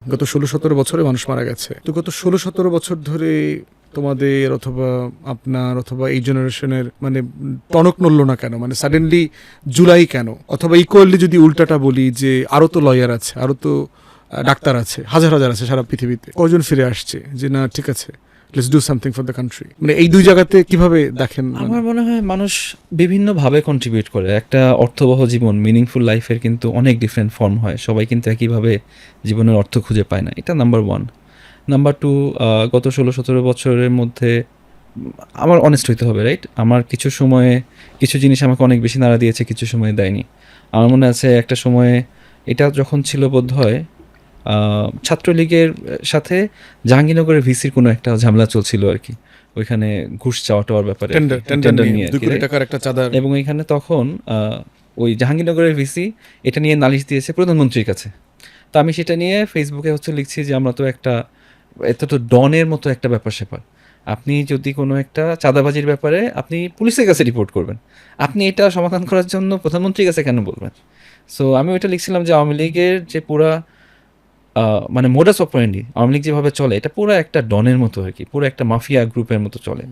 গত ১৬-১৭ বছরে মানুষ মারা গেছে। তো গত ১৬-১৭ বছর ধরে তোমাদের অথবা আপনার অথবা এই জেনারেশনের মানে টনক নড়ল না কেন? মানে সাডেনলি জুলাই কেন? অথবা ইকুয়ালি যদি উল্টাটা বলি যে আরও তো লয়ার আছে, আরও তো ডাক্তার আছে, হাজার হাজার আছে সারা পৃথিবীতে, কজন ফিরে আসছে যে না ঠিক আছে let's do something for the country? মানে এই দুই জায়গাতে কিভাবে দেখেন? আমার মনে হয় মানুষ বিভিন্নভাবে কন্ট্রিবিউট করে। একটা অর্থবহ জীবন, মিনিংফুল লাইফের কিন্তু অনেক ডিফারেন্ট ফর্ম হয়। সবাই কিন্তু একইভাবে জীবনের অর্থ খুঁজে পায় না। এটা নাম্বার ওয়ান। নাম্বার টু, গত 16-17 বছরের মধ্যে আমার অনেস্ট হইতে হবে, রাইট? আমার কিছু সময়ে কিছু জিনিস আমাকে অনেক বেশি নাড়া দিয়েছে, কিছু সময়ে দেয়নি। আমার মনে আছে একটা সময়ে এটা যখন ছিল বোধহয় ছাত্রলীগের সাথে জাহাঙ্গীরনগরের ভিসির কোনো একটা ঝামেলা চলছিল আর কি, ওইখানে ঘুষ চাওয়া টাওয়ার ব্যাপারে, টেন্ডার নিয়ে 2 কোটি টাকার একটা চাঁদা। এবং এখানে তখন ওই জাহাঙ্গীরনগরের ভিসি এটা নিয়ে নালিশ দিয়েছে প্রধানমন্ত্রীর কাছে। তো আমি সেটা নিয়ে ফেসবুকে লিখছি যে আমরা তো এটা তো ডনের মতো একটা ব্যাপার স্যাপার। আপনি যদি কোনো একটা চাঁদাবাজির ব্যাপারে আপনি পুলিশের কাছে রিপোর্ট করবেন, আপনি এটা সমাধান করার জন্য প্রধানমন্ত্রীর কাছে কেন বলবেন? সো আমি ওইটা লিখছিলাম যে আওয়ামী লীগের যে পুরা মানে মোডাস অপারেন্ডি, আওয়ামী লীগ যেভাবে চলে এটা পুরো একটা ডনের মতো আর কি, পুরো একটা মাফিয়া গ্রুপের মতো চলে।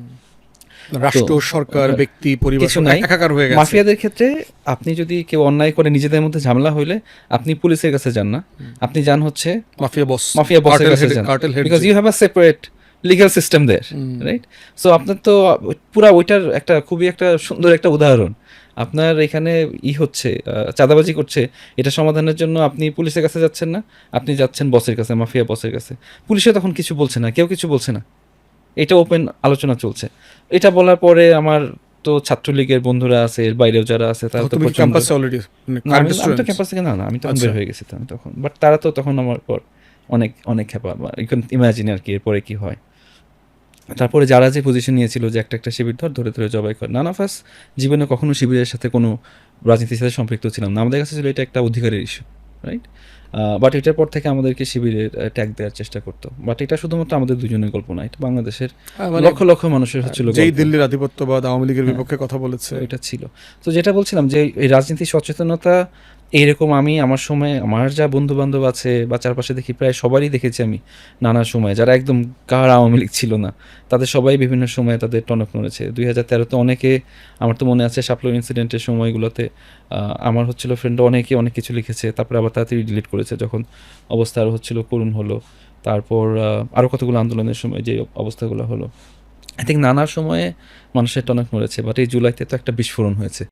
রাষ্ট্র, সরকার, ব্যক্তি, পরিবার কিছু নাই, একাকার হয়ে গেছে। মাফিয়াদের ক্ষেত্রে আপনি যদি কেউ অন্যায় করে নিজেদের মধ্যে ঝামেলা হইলে আপনি পুলিশের কাছে যান না, আপনি যান হচ্ছে মাফিয়া বসের কাছে যান, because you have a separate legal system there, right? So আপনার তো পুরা ওইটার একটা খুবই একটা সুন্দর একটা উদাহরণ। আপনার এখানে হচ্ছে চাঁদাবাজি করছে, এটা সমাধানের জন্য আপনি পুলিশের কাছে যাচ্ছেন না, আপনি যাচ্ছেন বসের কাছে, মাফিয়া বসের কাছে। পুলিশে তখন কিছু বলছে না, কেউ কিছু বলছে না, এটা ওপেন আলোচনা চলছে। এটা বলার পরে আমার তো ছাত্রলীগের বন্ধুরা আছে, এর বাইরেও যারা আছে তারা তো ক্যাম্পাসে অলরেডি। আমি তো ক্যাম্পাস থেকে না, আমি তখন বের হয়ে গেছি তখন, বাট তারা তো তখন আমার পর অনেক অনেক খেপা, ইউ ক্যান ইমাজিন আর কি এরপরে কি হয়। তারপরে যারা যে পজিশন নিয়েছিল যে একটা শিবির ধরে ধরে জবাই করে, নান অফ আস জীবনে কখনো শিবিরের সাথে কোনো রাজনীতির সাথে সম্পৃক্ত ছিলাম না, আমাদের কাছে ছিল এটা একটা অধিকারের ইস্যু, রাইট? বাট এটার পর থেকে আমাদেরকে শিবিরের ট্যাগ দেওয়ার চেষ্টা করতো। বাট এটা শুধুমাত্র আমাদের দুজনের গল্প না, এটা বাংলাদেশের লক্ষ লক্ষ মানুষের হচ্ছিল, যেই দিল্লির আধিপত্যবাদ আওয়ামী লীগের বিপক্ষে কথা বলেছে এটা ছিল। তো যেটা বলছিলাম যে এই রাজনীতি সচেতনতা এইরকম, আমি আমার সময় আমার যা বন্ধু বান্ধব আছে বা চারপাশে দেখি প্রায় সবারই দেখেছি আমি নানা সময়, যারা একদম কার আওয়ামী লীগ ছিল না তাদের সবাই বিভিন্ন সময়ে তাদের টনক নড়েছে। 2013-তে অনেকে, আমার তো মনে আছে শাপলা ইনসিডেন্টের সময়গুলোতে আমার ফ্রেন্ড অনেকে অনেক কিছু লিখেছে, তারপরে আবার তাড়াতাড়ি ডিলিট করেছে যখন অবস্থা আরও করুণ হলো। তারপর আরও কতগুলো আন্দোলনের সময় যে অবস্থাগুলো হলো, আই থিঙ্ক নানার সময়ে মানুষের টনক নড়েছে। বাট এই জুলাইতে তো একটা বিস্ফোরণ হয়েছে।